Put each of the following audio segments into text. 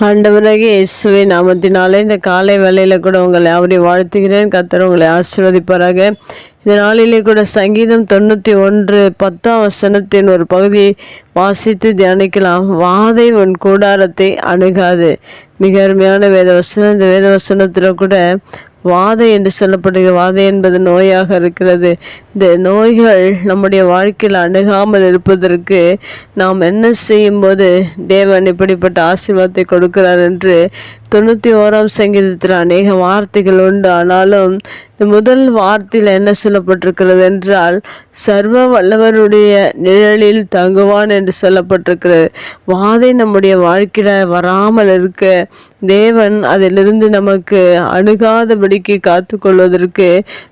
ஆண்டவராகிய இயேசுவின் நாமத்தினாலே இந்த காலை வேளையில கூட உங்களை அவரை வாழ்த்துகிறேன். கர்த்தர் உங்களை ஆசீர்வதிப்பாராக. இந்த நாளிலே கூட சங்கீதம் 91:10 ஒரு பகுதியை வாசித்து தியானிக்கலாம். வாதை உன் கூடாரத்தை அணுகாது. மிக அருமையான வேதவசனம். இந்த வேதவசனத்தில் கூட வாதை என்று சொல்லப்படுகிற வாதை என்பது நோயாக இருக்கிறது. இந்த நோய்கள் நம்முடைய வாழ்க்கையில் அணுகாமல் இருப்பதற்கு நாம் என்ன செய்யும்போது தேவன் இப்படிப்பட்ட ஆசீர்வாதத்தை கொடுக்கிறார் என்று 91 சங்கீதத்தில் அநேக வார்த்தைகள் உண்டு. ஆனாலும் இந்த முதல் வார்த்தையில் என்ன சொல்லப்பட்டிருக்கிறது என்றால், சர்வ வல்லவருடைய நிழலில் தங்குவான் என்று சொல்லப்பட்டிருக்கிறது. வாதை நம்முடைய வாழ்க்கையில் வராமல் இருக்க தேவன் அதிலிருந்து நமக்கு அணுகாதபடிக்கு காத்து கொள்வதற்கு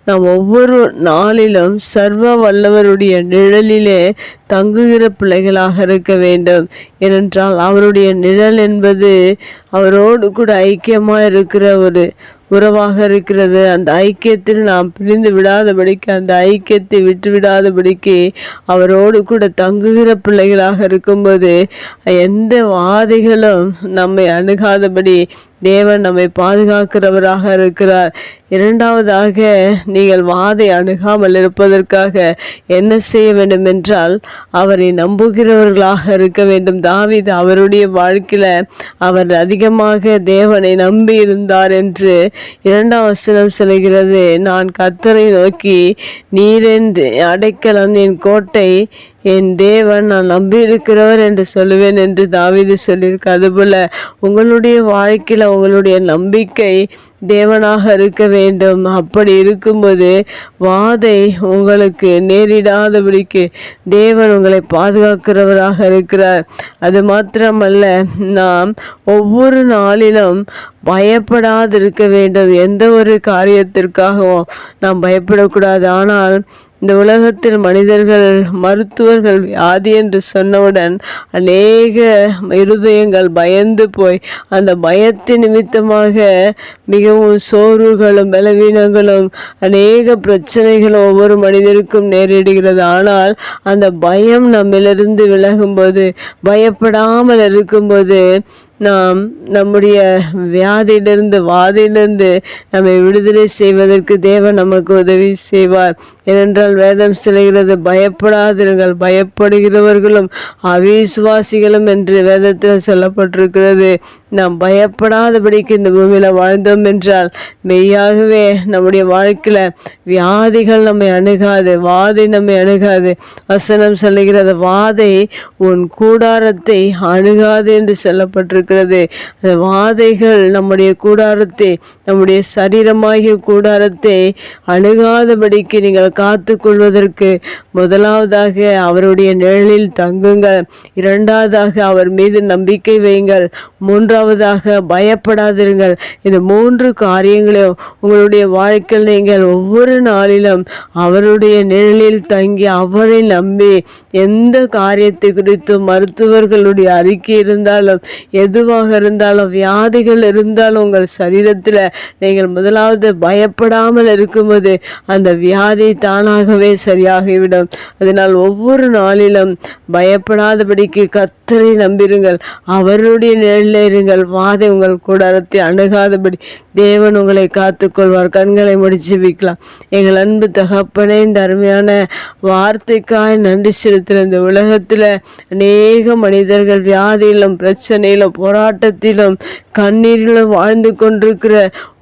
நாம் ஒவ்வொரு நாளிலும் சர்வ வல்லவருடைய நிழலிலே தங்குகிற பிள்ளைகளாக இருக்க வேண்டும். ஏனென்றால் அவருடைய நிழல் என்பது அவரோடு கூட ஐக்கியமாக இருக்கிற ஒரு உறவாக இருக்கிறது. அந்த ஐக்கியத்தில் நாம் பிரிந்து விடாதபடிக்கு, அந்த ஐக்கியத்தை விட்டு விடாதபடிக்கு அவரோடு கூட தங்குகிற பிள்ளைகளாக இருக்கும்போது எந்த வாதைகளும் நம்மை அணுகாதபடி தேவன் நம்மை பாதுகாக்கிறவராக இருக்கிறார். இரண்டாவதாக, நீங்கள் வாதை அணுகாமல் இருப்பதற்காக என்ன செய்ய வேண்டும் என்றால் அவரை நம்புகிறவர்களாக இருக்க வேண்டும். தாவீது அவருடைய வாழ்க்கையில் அவர் அதிகமாக தேவனை நம்பி இருந்தார் என்று 2ஆம் வசனம் சொல்கிறது. நான் கர்த்தரை நோக்கி, நீரென் அடைக்கலம், என் கோட்டை, என் தேவன், நான் நம்பியிருக்கிறவர் என்று சொல்லுவேன் என்று தாவீது சொல்லியிருக்கு. அதுபோல் உங்களுடைய வாழ்க்கையில் உங்களுடைய நம்பிக்கை தேவனாக இருக்க வேண்டும். அப்படி இருக்கும்போது வாதை உங்களுக்கு நேரிடாதபடிக்கு தேவன் உங்களை பாதுகாக்கிறவராக இருக்கிறார். அது மாத்திரமல்ல, நாம் ஒவ்வொரு நாளிலும் பயப்படாதிருக்க வேண்டும். எந்த ஒரு காரியத்திற்காகவும் நாம் பயப்படக்கூடாது. ஆனால் இந்த உலகத்தில் மனிதர்கள், மருத்துவர்கள் வியாதி என்று சொன்னவுடன் அநேக இருதயங்கள் பயந்து போய் அந்த பயத்தின் நிமித்தமாக மிகவும் சோர்வுகளும் பலவீனங்களும் அநேக பிரச்சனைகளும் ஒவ்வொரு மனிதருக்கும் நேரிடுகிறது. ஆனால் அந்த பயம் நம்மிலிருந்து விலகும்போது, பயப்படாமல் இருக்கும்போது நாம் நம்முடைய வியாதியிலிருந்து, வாதியிலிருந்து நம்மை விடுதலை செய்வதற்கு தேவன் நமக்கு உதவி செய்வார். ஏனென்றால் வேதம் சொல்கிறது, பயப்படாதிருங்கள், பயப்படுகிறவர்களும் அவிசுவாசிகளும் என்று வேதத்தில் சொல்லப்பட்டிருக்கிறது. நாம் பயப்படாதபடிக்கு இந்த பூமியில் வாழ்ந்தோம் என்றால் மெய்யாகவே நம்முடைய வாழ்க்கையில் வியாதிகள் நம்மை அணுகாது, வாதை நம்மை அணுகாது. வசனம் சொல்லுகிறது, வாதை உன் கூடாரத்தை அணுகாது என்று சொல்லப்பட்டிருக்கிறது. அந்த வாதைகள் நம்முடைய கூடாரத்தை, நம்முடைய சரீரமாகிய கூடாரத்தை அணுகாதபடிக்கு நீங்கள் காத்து கொள்வதற்கு முதலாவதாக அவருடைய நிழலில் தங்குங்கள். இரண்டாவதாக அவர் மீது நம்பிக்கை வையுங்கள். மூன்றாவதாக பயப்படாதிருங்கள். இந்த 3 காரியங்களையும் உங்களுடைய வாழ்க்கையில் நீங்கள் ஒவ்வொரு நாளிலும் அவருடைய நிழலில் தங்கி அவரை நம்பி, எந்த காரியத்தை குறித்தும் மருத்துவர்களுடைய அறிக்கை இருந்தாலும், எதுவாக இருந்தாலும், வியாதிகள் இருந்தாலும், உங்கள் சரீரத்தில் நீங்கள் முதலாவது பயப்படாமல் இருக்கும்போது அந்த வியாதி தானாகவே சரியாகிவிடும். அதனால் ஒவ்வொரு நாளிலும் பயப்படாதபடிக்கு கர்த்தரை நம்பிருங்கள், அவருடைய நிழலில் இருங்கள். வாதை உங்கள் கூடாரத்தை அணுகாதபடி தேவன் உங்களை காத்துக்கொள்வார். கண்களை முடிச்சு வைக்கலாம். எங்கள் அன்பு தகப்பனே, இந்த அருமையான வார்த்தைக்காய் நன்றி செலுத்துகிற. இந்த உலகத்தில் அநேக மனிதர்கள் வியாதியிலும், பிரச்சனையிலும், போராட்டத்திலும், கண்ணீரிலும் வாழ்ந்து கொண்டிருக்கிற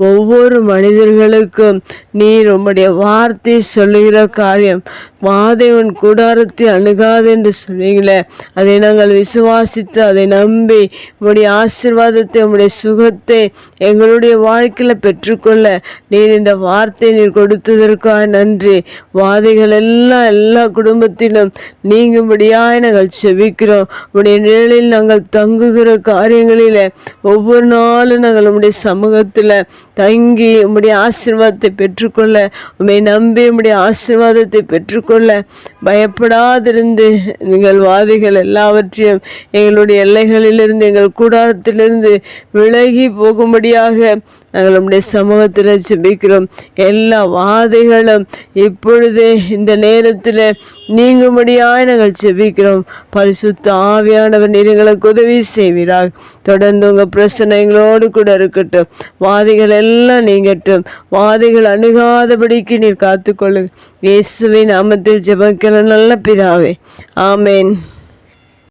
ஒவ்வொரு மனிதர்களுக்கும் நீர் உம்முடைய வார்த்தை சொல்லுகிற காரியம், வாதை உன் கூடாரத்தை அணுகாது என்று சொன்னீங்களே, அதை நாங்கள் விசுவாசித்து அதை நம்பி உம்முடைய ஆசீர்வாதத்தை, உம்முடைய சுகத்தை எங்களுடைய வாழ்க்கையில் பெற்றுக்கொள்ள நீர் இந்த வார்த்தை நீர் கொடுத்ததற்காக நன்றி. வாதைகள் எல்லாம் எல்லா குடும்பத்திலும் நீங்கும்படியாய் நாங்கள் செபிக்கிறோம். உம்முடைய நிழலில் நாங்கள் தங்குகிற காரியங்களில் ஒவ்வொரு நாளும் நாங்கள் உம்முடைய சமூகத்தில் தங்கி உம்முடைய ஆசீர்வாதத்தை பெற்றுக்கொள்ள, உம்மை நம்பி உம்முடைய ஆசீர்வாதத்தை பெற்றுக்கொள்ள பயப்படாதிருந்து நீங்கள் வாதைகள் எல்லாவற்றையும் எங்களுடைய எல்லைகளிலிருந்து எங்கள் கூடாரத்திலிருந்து விலகி போகும்படியாக நாங்கள் நம்முடைய சமூகத்தில் ஜெபிக்கிறோம். எல்லா வாதைகளும் இப்பொழுதே இந்த நேரத்தில் நீங்கும்படியாய் நாங்கள் ஜெபிக்கிறோம். பரிசுத்த ஆவியானவர் நீர் எங்களுக்கு உதவி செய்வீராக. தொடர்ந்து உங்கள் பிரச்சனை எங்களோடு கூட இருக்கட்டும். வாதைகள் எல்லாம் நீங்கட்டும். வாதைகள் அணுகாதபடிக்கு நீர் காத்துக்கொள்ளுங்க. இயேசுவின் நாமத்தில் ஜெபிக்கிற நல்ல பிதாவே, ஆமேன்.